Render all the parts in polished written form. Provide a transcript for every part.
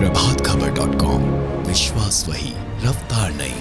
प्रभातखबर.com, विश्वास वही, रफ्तार नहीं।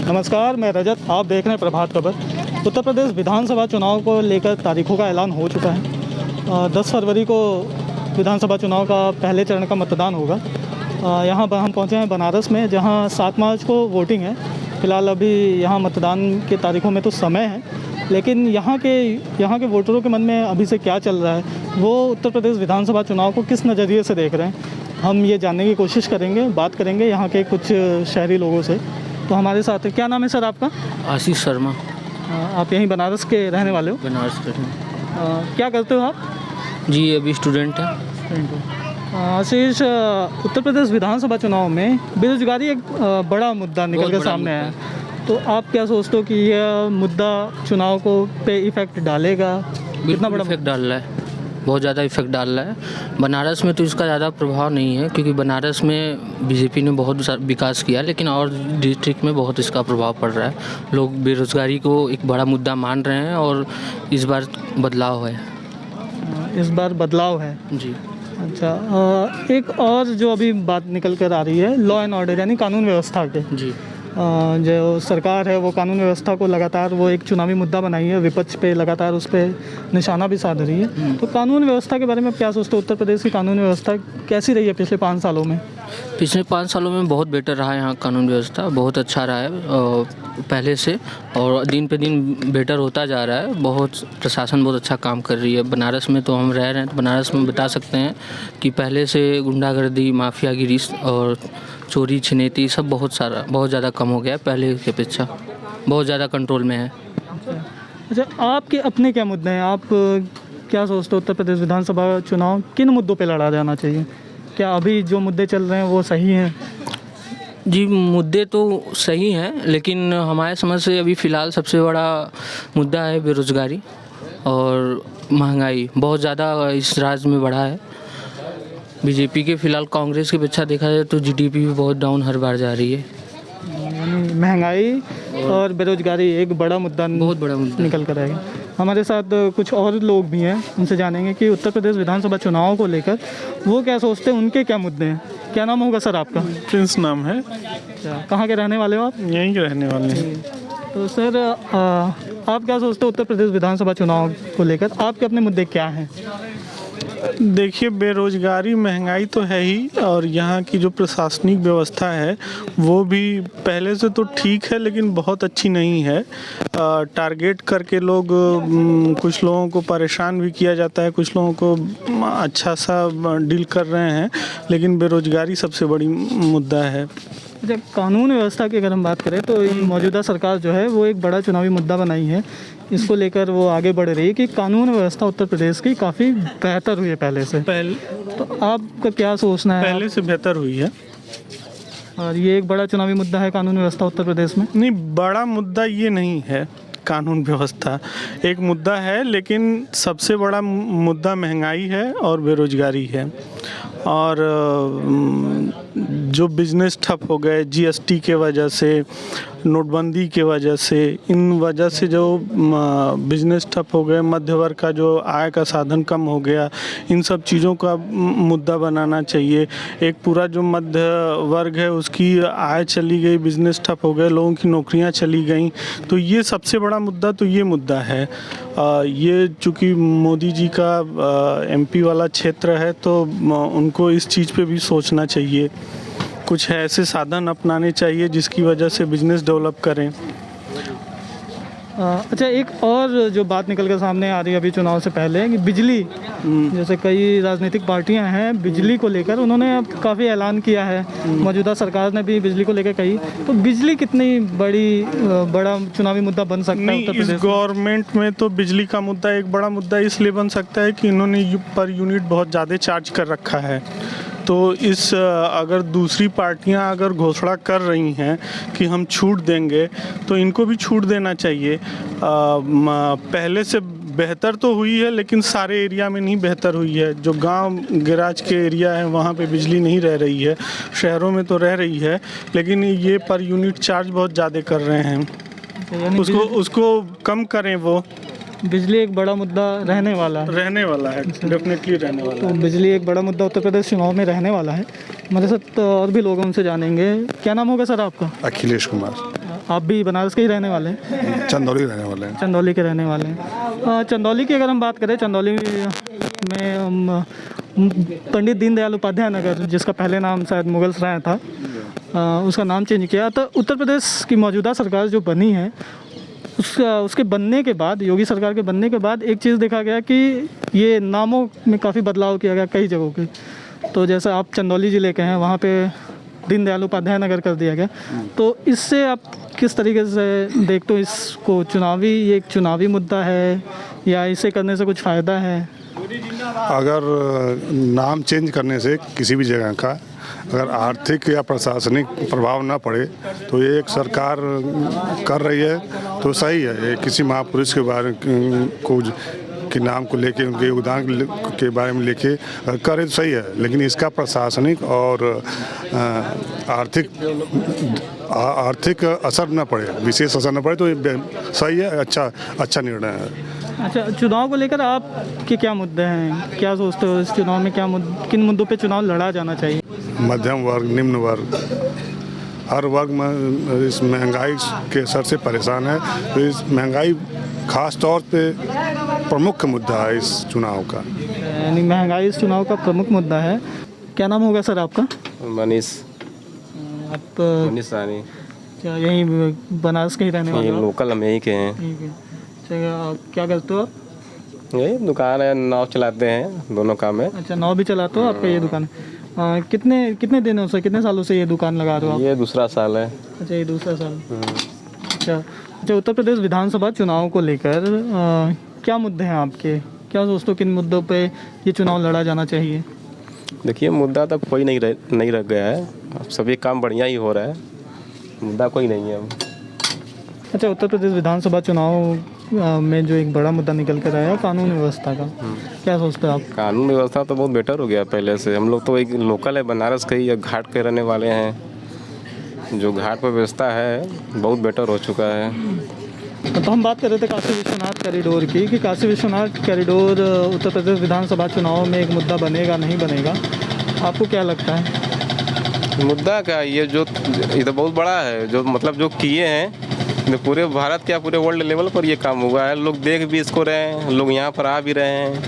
नमस्कार, मैं रजत, आप देख रहे हैं प्रभात खबर। उत्तर प्रदेश विधानसभा चुनाव को लेकर तारीखों का ऐलान हो चुका है। 10 फरवरी को विधानसभा चुनाव का पहले चरण का मतदान होगा। यहाँ पर हम पहुँचे हैं बनारस में, जहाँ 7 मार्च को वोटिंग है। फ़िलहाल अभी यहाँ मतदान के तारीखों में तो समय है, लेकिन यहाँ के वोटरों के मन में अभी से क्या चल रहा है, वो उत्तर प्रदेश विधानसभा चुनाव को किस नज़रिए से देख रहे हैं, हम ये जानने की कोशिश करेंगे। बात करेंगे यहाँ के कुछ शहरी लोगों से। तो हमारे साथ है, क्या नाम है सर आपका? आशीष शर्मा। आप यहीं बनारस के रहने वाले हो? बनारस के। क्या करते हो आप? जी अभी स्टूडेंट हैं। आशीष, उत्तर प्रदेश विधानसभा चुनाव में बेरोजगारी एक बड़ा मुद्दा निकल कर सामने आया है। तो आप क्या सोचते हो कि यह मुद्दा चुनाव को पे इफ़ेक्ट डालेगा? कितना बड़ा इफेक्ट डाल रहा है, बहुत ज़्यादा इफेक्ट डाल रहा है। बनारस में तो इसका ज़्यादा प्रभाव नहीं है, क्योंकि बनारस में बीजेपी ने बहुत विकास किया, लेकिन और डिस्ट्रिक्ट में बहुत इसका प्रभाव पड़ रहा है। लोग बेरोजगारी को एक बड़ा मुद्दा मान रहे हैं और इस बार बदलाव है। इस बार बदलाव है जी। अच्छा, एक और जो अभी बात निकल कर आ रही है, लॉ एंड ऑर्डर यानी कानून व्यवस्था के। जी। जो सरकार है वो कानून व्यवस्था को लगातार वो एक चुनावी मुद्दा बनाई है, विपक्ष पे लगातार उस पर निशाना भी साध रही है। तो कानून व्यवस्था के बारे में क्या सोचते हो? उत्तर प्रदेश की कानून व्यवस्था कैसी रही है पिछले 5 सालों में? पिछले 5 सालों में बहुत बेटर रहा है यहाँ कानून व्यवस्था, बहुत अच्छा रहा है पहले से, और दिन पे दिन बेटर होता जा रहा है। बहुत प्रशासन बहुत अच्छा काम कर रही है। बनारस में तो हम रह रहे हैं, तो बनारस में बता सकते हैं कि पहले से गुंडागर्दी, माफियागिरी और चोरी छिनेती सब बहुत ज़्यादा कम हो गया है पहले की अपेक्षा, बहुत ज़्यादा कंट्रोल में है। अच्छा, आपके अपने क्या मुद्दे हैं? आप क्या सोचते हो उत्तर प्रदेश विधानसभा चुनाव किन मुद्दों पे लड़ा जाना चाहिए? क्या अभी जो मुद्दे चल रहे हैं वो सही हैं? जी, मुद्दे तो सही हैं, लेकिन हमारे समझ से अभी फ़िलहाल सबसे बड़ा मुद्दा है बेरोज़गारी और महंगाई। बहुत ज़्यादा इस राज्य में बढ़ा है। बीजेपी के फ़िलहाल कांग्रेस की अपेक्षा देखा जाए तो जीडीपी भी बहुत डाउन हर बार जा रही है। यानी महंगाई और बेरोजगारी एक बड़ा मुद्दा, बहुत बड़ा मुद्दा निकल कर आएगा। हमारे साथ कुछ और लोग भी हैं, उनसे जानेंगे कि उत्तर प्रदेश विधानसभा चुनाव को लेकर वो क्या सोचते हैं, उनके क्या मुद्दे हैं। क्या नाम होगा सर आपका? प्रिंस नाम है। अच्छा, कहाँ के रहने वाले हो आप? यहीं के रहने वाले हैं। तो सर, आप क्या सोचते हो उत्तर प्रदेश विधानसभा चुनाव को लेकर, आपके अपने मुद्दे क्या हैं? देखिए, बेरोजगारी, महंगाई तो है ही, और यहाँ की जो प्रशासनिक व्यवस्था है वो भी पहले से तो ठीक है, लेकिन बहुत अच्छी नहीं है। टारगेट करके लोग कुछ लोगों को परेशान भी किया जाता है, कुछ लोगों को अच्छा सा डील कर रहे हैं, लेकिन बेरोजगारी सबसे बड़ी मुद्दा है। जब कानून व्यवस्था की अगर हम बात करें तो ये मौजूदा सरकार जो है वो एक बड़ा चुनावी मुद्दा बनाई है। इसको लेकर वो आगे बढ़ रही है कि कानून व्यवस्था उत्तर प्रदेश की काफ़ी बेहतर हुई है पहले से। तो आपका क्या सोचना है? पहले से बेहतर हुई है, और ये एक बड़ा चुनावी मुद्दा है कानून व्यवस्था उत्तर प्रदेश में? नहीं, बड़ा मुद्दा ये नहीं है। कानून व्यवस्था एक मुद्दा है, लेकिन सबसे बड़ा मुद्दा महंगाई है और बेरोजगारी है। और जो बिजनेस ठप हो गए जीएसटी के वजह से, नोटबंदी के वजह से, इन वजह से जो बिजनेस ठप हो गए, मध्य वर्ग का जो आय का साधन कम हो गया, इन सब चीज़ों का मुद्दा बनाना चाहिए। एक पूरा जो मध्य वर्ग है उसकी आय चली गई, बिजनेस ठप हो गए, लोगों की नौकरियां चली गई। तो ये सबसे बड़ा मुद्दा तो ये मुद्दा है। ये चूँकि मोदी जी का एमपी वाला क्षेत्र है, तो उनको इस चीज़ पे भी सोचना चाहिए। कुछ ऐसे साधन अपनाने चाहिए जिसकी वजह से बिजनेस डेवलप करें। अच्छा, एक और जो बात निकल कर सामने आ रही है अभी चुनाव से पहले कि बिजली, जैसे कई राजनीतिक पार्टियां हैं, बिजली को लेकर उन्होंने अब काफ़ी ऐलान किया है। मौजूदा सरकार ने भी बिजली को लेकर कही। तो बिजली कितनी बड़ा चुनावी मुद्दा बन सकता है उत्तर प्रदेश? इस गवर्नमेंट में तो बिजली का मुद्दा एक बड़ा मुद्दा इसलिए बन सकता है कि इन्होंने पर यूनिट बहुत ज़्यादा चार्ज कर रखा है। तो अगर दूसरी पार्टियां अगर घोषणा कर रही हैं कि हम छूट देंगे, तो इनको भी छूट देना चाहिए। पहले से बेहतर तो हुई है, लेकिन सारे एरिया में नहीं बेहतर हुई है। जो गांव गिराज के एरिया है वहाँ पे बिजली नहीं रह रही है, शहरों में तो रह रही है, लेकिन ये पर यूनिट चार्ज बहुत ज़्यादा कर रहे हैं। उसको कम करें वो। बिजली एक बड़ा मुद्दा रहने वाला है। डेफिनेटली रहने वाला तो बिजली एक बड़ा मुद्दा उत्तर प्रदेश चुनाव में रहने वाला है। हमारे साथ और भी लोगों से जानेंगे। क्या नाम होगा सर आपका? अखिलेश कुमार, आप भी बनारस के ही रहने वाले हैं? चंदौली रहने वाले हैं। चंदौली के रहने वाले हैं। चंदौली की अगर हम बात करें, चंदौली में पंडित दीनदयाल उपाध्याय नगर, जिसका पहले नाम शायद मुगल सराय था, उसका नाम चेंज किया। तो उत्तर प्रदेश की मौजूदा सरकार जो बनी है, उसके बनने के बाद, योगी सरकार के बनने के बाद एक चीज़ देखा गया कि ये नामों में काफ़ी बदलाव किया गया कई जगहों के। तो जैसा आप चंदौली ज़िले के हैं, वहाँ पे दीनदयाल उपाध्याय नगर कर दिया गया। तो इससे आप किस तरीके से देखते हो इसको? ये एक चुनावी मुद्दा है या इसे करने से कुछ फ़ायदा है? अगर नाम चेंज करने से किसी भी जगह का अगर आर्थिक या प्रशासनिक प्रभाव ना पड़े तो ये एक सरकार कर रही है तो सही है। ये किसी महापुरुष के बारे को के नाम को लेके, उनके योगदान के बारे में लेके करे तो सही है, लेकिन इसका प्रशासनिक और आर्थिक असर न पड़े, विशेष असर न पड़े तो ये सही है, अच्छा निर्णय है। अच्छा, चुनाव को लेकर आपके क्या मुद्दे हैं? क्या सोचते हो इस चुनाव में किन मुद्दों पे चुनाव लड़ा जाना चाहिए? मध्यम वर्ग, निम्न वर्ग, हर वर्ग में इस महंगाई के असर से परेशान है। तो इस महंगाई खास तौर पे प्रमुख मुद्दा है इस चुनाव का। यानी महंगाई इस चुनाव का प्रमुख मुद्दा है। क्या नाम होगा सर आपका? मनीष रानी। क्या यहीं बनारस के ही रहने वाले हो? लोकल हम यहीं के हैं। ठीक है। क्या करते हो आप? यही दुकान है, नाव चलाते हैं, दोनों काम है। अच्छा, नाव भी चलाते हो? आपका ये दुकान कितने दिनों से, कितने सालों से ये दुकान लगा रहे हो आप? ये दूसरा साल है। अच्छा, ये दूसरा साल। अच्छा, उत्तर प्रदेश विधानसभा चुनाव को लेकर क्या मुद्दे हैं आपके? क्या दोस्तों, किन मुद्दों पे ये चुनाव लड़ा जाना चाहिए? देखिए, मुद्दा तो कोई नहीं रह गया है, अब सभी काम बढ़िया ही हो रहा है, मुद्दा कोई नहीं है अब। अच्छा, उत्तर प्रदेश विधानसभा चुनाव में जो एक बड़ा मुद्दा निकल कर आया, कानून व्यवस्था का, क्या सोचते हैं आप? कानून व्यवस्था तो बहुत बेटर हो गया पहले से। हम लोग तो एक लोकल है, बनारस के ही, घाट के रहने वाले हैं। जो घाट पर व्यवस्था है बहुत बेटर हो चुका है। तो हम बात कर रहे थे काशी विश्वनाथ कॉरिडोर की, कि काशी विश्वनाथ कॉरिडोर उत्तर प्रदेश विधानसभा चुनाव में एक मुद्दा बनेगा नहीं बनेगा, आपको क्या लगता है? मुद्दा क्या, ये तो बहुत बड़ा है, जो मतलब जो किए हैं पूरे भारत क्या पूरे वर्ल्ड लेवल पर ये काम हुआ है। लोग देख भी इसको रहे हैं, लोग यहाँ पर आ भी रहे हैं।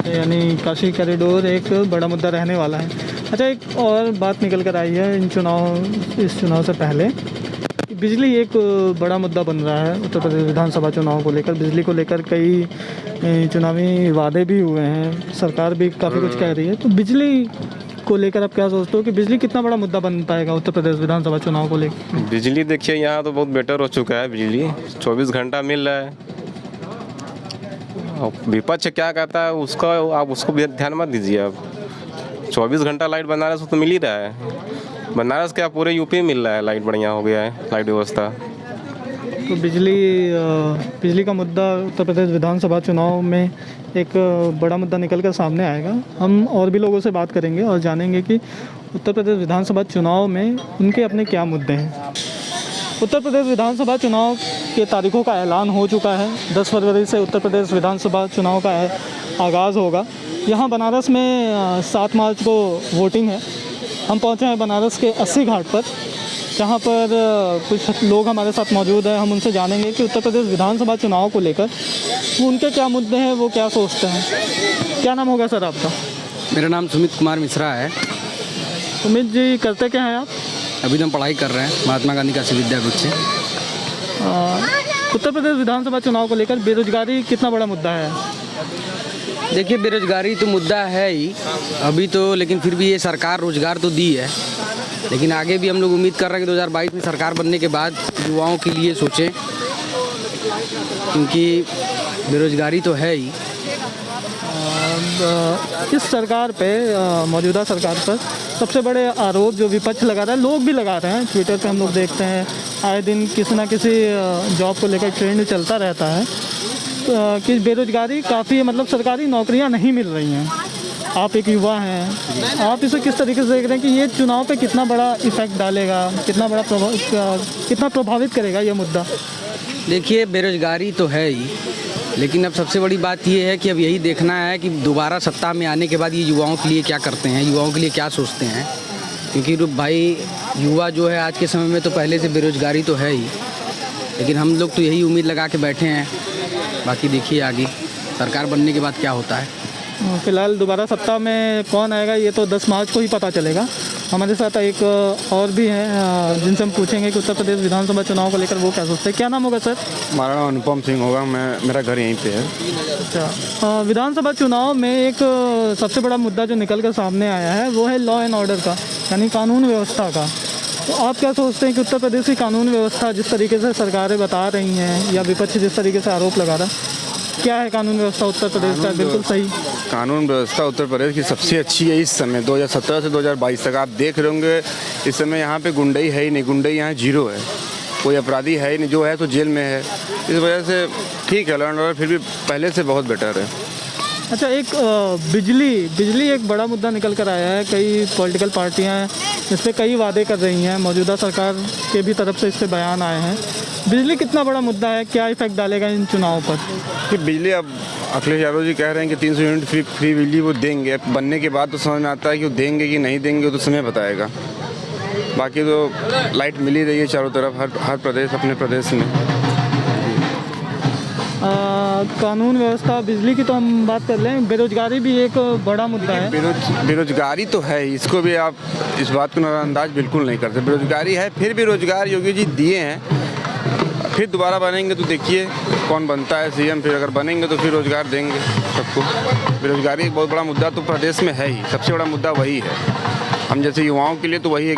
यानी काशी कॉरिडोर एक बड़ा मुद्दा रहने वाला है। अच्छा, एक और बात निकल कर आई है इस चुनाव से पहले, बिजली एक बड़ा मुद्दा बन रहा है उत्तर प्रदेश विधानसभा चुनाव को लेकर। बिजली को लेकर कई चुनावी वादे भी हुए हैं, सरकार भी काफ़ी कुछ कह रही है। तो बिजली को लेकर आप क्या सोचते हो कि बिजली कितना बड़ा मुद्दा बन पाएगा उत्तर प्रदेश विधानसभा चुनाव को लेकर? बिजली देखिए, यहाँ तो बहुत बेटर हो चुका है, बिजली 24 घंटा मिल रहा है। विपक्ष क्या कहता है उसका आप उसको ध्यान मत दीजिए। आप 24 घंटा लाइट बनारस तो मिल ही रहा है। बनारस क्या पूरे यूपी मिल रहा है, लाइट बढ़िया हो गया है, लाइट व्यवस्था। तो बिजली का मुद्दा उत्तर प्रदेश विधानसभा चुनाव में एक बड़ा मुद्दा निकल कर सामने आएगा। हम और भी लोगों से बात करेंगे और जानेंगे कि उत्तर प्रदेश विधानसभा चुनाव में उनके अपने क्या मुद्दे हैं। उत्तर प्रदेश विधानसभा चुनाव के तारीखों का ऐलान हो चुका है। 10 फरवरी से उत्तर प्रदेश विधानसभा चुनाव का आगाज़ होगा। यहाँ बनारस में 7 मार्च को वोटिंग है। हम पहुँचे हैं बनारस के 80 घाट पर, जहाँ पर कुछ लोग हमारे साथ मौजूद हैं। हम उनसे जानेंगे कि उत्तर प्रदेश विधानसभा चुनाव को लेकर उनके क्या मुद्दे हैं, वो क्या सोचते हैं। क्या नाम होगा सर आपका? मेरा नाम सुमित कुमार मिश्रा है। सुमित जी, करते क्या हैं आप? अभी तो हम पढ़ाई कर रहे हैं महात्मा गांधी काशी विद्यापीठ से। उत्तर प्रदेश विधानसभा चुनाव को लेकर बेरोजगारी कितना बड़ा मुद्दा है? देखिए, बेरोजगारी तो मुद्दा है ही अभी तो, लेकिन फिर भी ये सरकार रोजगार तो दी है, लेकिन आगे भी हम लोग उम्मीद कर रहे हैं कि 2022 में सरकार बनने के बाद युवाओं के लिए सोचें, क्योंकि बेरोजगारी तो है ही। इस सरकार पे, मौजूदा सरकार पर सबसे बड़े आरोप जो विपक्ष लगा रहा है, लोग भी लगा रहे हैं, ट्विटर पे हम लोग देखते हैं आए दिन किसी ना किसी जॉब को लेकर ट्रेंड चलता रहता है कि बेरोजगारी काफ़ी, मतलब सरकारी नौकरियां नहीं मिल रही हैं। आप एक युवा हैं, आप इसे किस तरीके से देख रहे हैं कि ये चुनाव पे कितना बड़ा इफेक्ट डालेगा, कितना प्रभावित करेगा ये मुद्दा? देखिए बेरोजगारी तो है ही, लेकिन अब सबसे बड़ी बात ये है कि अब यही देखना है कि दोबारा सत्ता में आने के बाद ये युवाओं के लिए क्या करते हैं, युवाओं के लिए क्या सोचते हैं। क्योंकि भाई युवा जो है आज के समय में तो पहले से बेरोजगारी तो है ही, लेकिन हम लोग तो यही उम्मीद लगा के बैठे हैं। बाकी देखिए आगे सरकार बनने के बाद क्या होता है। फिलहाल दोबारा सत्ता में कौन आएगा ये तो 10 मार्च को ही पता चलेगा। हमारे साथ एक और भी हैं जिनसे हम पूछेंगे कि उत्तर प्रदेश विधानसभा चुनाव को लेकर वो क्या सोचते हैं। क्या नाम होगा सर? हमारा नाम अनुपम सिंह होगा, मेरा घर यहीं पे है। अच्छा, विधानसभा चुनाव में एक सबसे बड़ा मुद्दा जो निकल कर सामने आया है वो है लॉ एंड ऑर्डर का, यानी कानून व्यवस्था का। तो आप क्या सोचते हैं कि उत्तर प्रदेश की कानून व्यवस्था जिस तरीके से सरकारें बता रही हैं या विपक्ष जिस तरीके से आरोप लगा रहा है, क्या है कानून व्यवस्था उत्तर प्रदेश का? बिल्कुल सही कानून व्यवस्था उत्तर प्रदेश की सबसे अच्छी है इस समय 2017 से 2022 तक। आप देख रहे होंगे इस समय यहाँ पे गुंडई है ही नहीं, गुंडई यहाँ जीरो है, कोई अपराधी है ही नहीं, जो है तो जेल में है। इस वजह से ठीक है, लॉ एंड ऑर्डर फिर भी पहले से बहुत बेटर है। अच्छा, एक बिजली एक बड़ा मुद्दा निकल कर आया है। कई पॉलिटिकल पार्टियां इस पर कई वादे कर रही हैं, मौजूदा सरकार के भी तरफ से इस पर बयान आए हैं। बिजली कितना बड़ा मुद्दा है, क्या इफेक्ट डालेगा इन चुनावों पर? कि बिजली अब अखिलेश यादव जी कह रहे हैं कि 300 यूनिट फ्री बिजली वो देंगे। बनने के बाद तो समझ में आता है कि वो देंगे कि नहीं देंगे, वो तो समय बताएगा। बाकी तो लाइट मिल ही रही है चारों तरफ, हर प्रदेश अपने प्रदेश में। कानून व्यवस्था, बिजली की तो हम बात कर लें, बेरोजगारी भी एक बड़ा मुद्दा है। बेरोजगारी तो है, इसको भी आप इस बात को नज़रअंदाज बिल्कुल नहीं करते। बेरोजगारी है, फिर भी रोजगार योगी जी दिए हैं। फिर दोबारा बनेंगे तो देखिए कौन बनता है सीएम, फिर अगर बनेंगे तो फिर रोजगार देंगे सबको। बेरोजगारी एक बहुत बड़ा मुद्दा तो प्रदेश में है ही, सबसे बड़ा मुद्दा वही है। हम जैसे युवाओं के लिए तो वही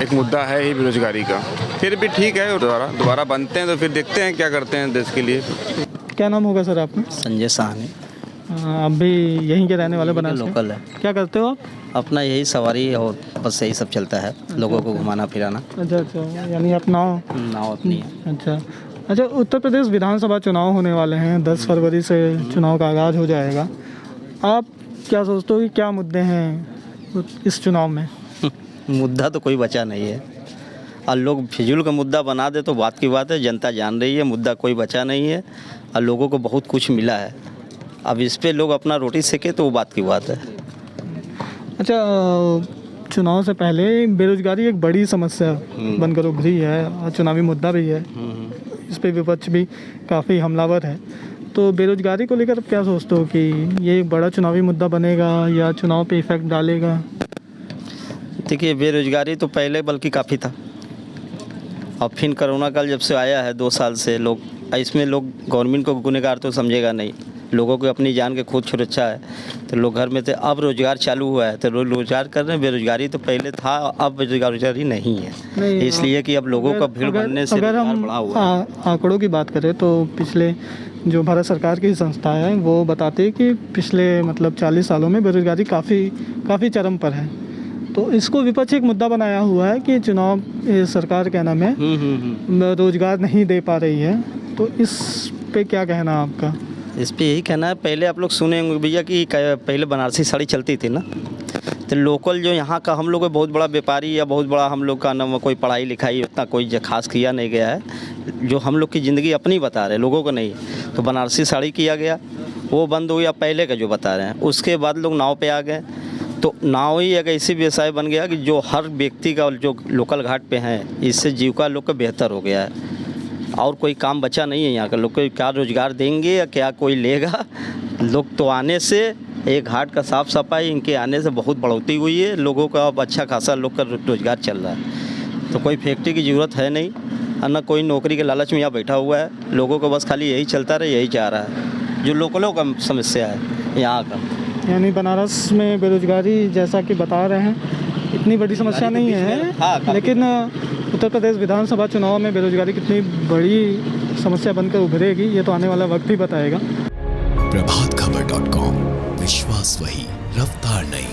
एक मुद्दा है ही बेरोजगारी का। फिर भी ठीक है, दोबारा बनते हैं तो फिर देखते हैं क्या करते हैं देश के लिए। क्या नाम होगा सर आपका? संजय साहनी। आप भी यहीं के रहने वाले बनारस के? लोकल है। क्या करते हो आप? अपना यही सवारी और बस यही सब चलता है, लोगों को घुमाना फिराना। अच्छा, यानी आप नाव अपनी है। अच्छा, उत्तर प्रदेश विधानसभा चुनाव होने वाले हैं, 10 फरवरी से चुनाव का आगाज़ हो जाएगा। आप क्या सोचते हो कि क्या मुद्दे हैं इस चुनाव में? मुद्दा तो कोई बचा नहीं है, और लोग फिजूल का मुद्दा बना दे तो बात की बात है। जनता जान रही है मुद्दा कोई बचा नहीं है, और लोगों को बहुत कुछ मिला है। अब इस पे लोग अपना रोटी सेके तो वो बात की बात है। अच्छा, चुनाव से पहले बेरोजगारी एक बड़ी समस्या बनकर उभरी है और चुनावी मुद्दा भी है। इस पे विपक्ष भी काफ़ी हमलावर है। तो बेरोजगारी को लेकर क्या सोचते हो कि ये एक बड़ा चुनावी मुद्दा बनेगा या चुनाव पे इफेक्ट डालेगा? देखिए, बेरोजगारी तो पहले बल्कि काफ़ी था, अब फिर कोरोना काल जब से आया है 2 साल से, इसमें लोग गवर्नमेंट को गुनहगार तो समझेगा नहीं। लोगों को अपनी जान के खुद सुरक्षा है तो लोग घर में थे। अब रोजगार चालू हुआ है तो लोग रोजगार कर रहे हैं। बेरोजगारी तो पहले था, अब बेरोजगारी नहीं है, इसलिए कि अब लोगों का भीड़ बढ़ने से अगर हम आंकड़ों की बात करें तो पिछले जो भारत सरकार की संस्था है वो बताती है कि पिछले 40 सालों में बेरोजगारी काफ़ी चरम पर है। तो इसको विपक्ष एक मुद्दा बनाया हुआ है कि चुनाव सरकार क्या नाम है रोजगार नहीं दे पा रही है। तो इस पे क्या कहना आपका? इस पे यही कहना है, पहले आप लोग सुने होंगे भैया कि पहले बनारसी साड़ी चलती थी ना, तो लोकल जो यहाँ का हम लोग का बहुत बड़ा व्यापारी या बहुत बड़ा हम लोग का नाम, कोई पढ़ाई लिखाई उतना कोई खास किया नहीं गया है। जो हम लोग की ज़िंदगी अपनी बता रहे, लोगों को नहीं। तो बनारसी साड़ी किया गया, वो बंद हो गया पहले का जो बता रहे हैं। उसके बाद लोग नाव पे आ गए, तो नाव ही एक ऐसी व्यवसाय बन गया कि जो हर व्यक्ति का जो लोकल घाट पे हैं, इससे जीविका लोग का बेहतर हो गया है। और कोई काम बचा नहीं है यहाँ का। लोग को क्या रोज़गार देंगे या क्या कोई लेगा? लोग तो आने से, एक घाट का साफ़ सफाई इनके आने से बहुत बढ़ोतरी हुई है। लोगों का अब अच्छा खासा लोग का रोज़गार चल रहा है। तो कोई फैक्ट्री की ज़रूरत है नहीं, और न कोई नौकरी के लालच में यहाँ बैठा हुआ है। लोगों को बस खाली यही चलता रहे, यही चाह रहा है, जो लोकलों का समस्या है यहाँ का। यानी बनारस में बेरोजगारी जैसा कि बता रहे हैं इतनी बड़ी समस्या नहीं है, लेकिन उत्तर प्रदेश विधानसभा चुनाव में बेरोजगारी कितनी बड़ी समस्या बनकर उभरेगी ये तो आने वाला वक्त ही बताएगा। प्रभातखबर.com, विश्वास वही, रफ्तार नहीं।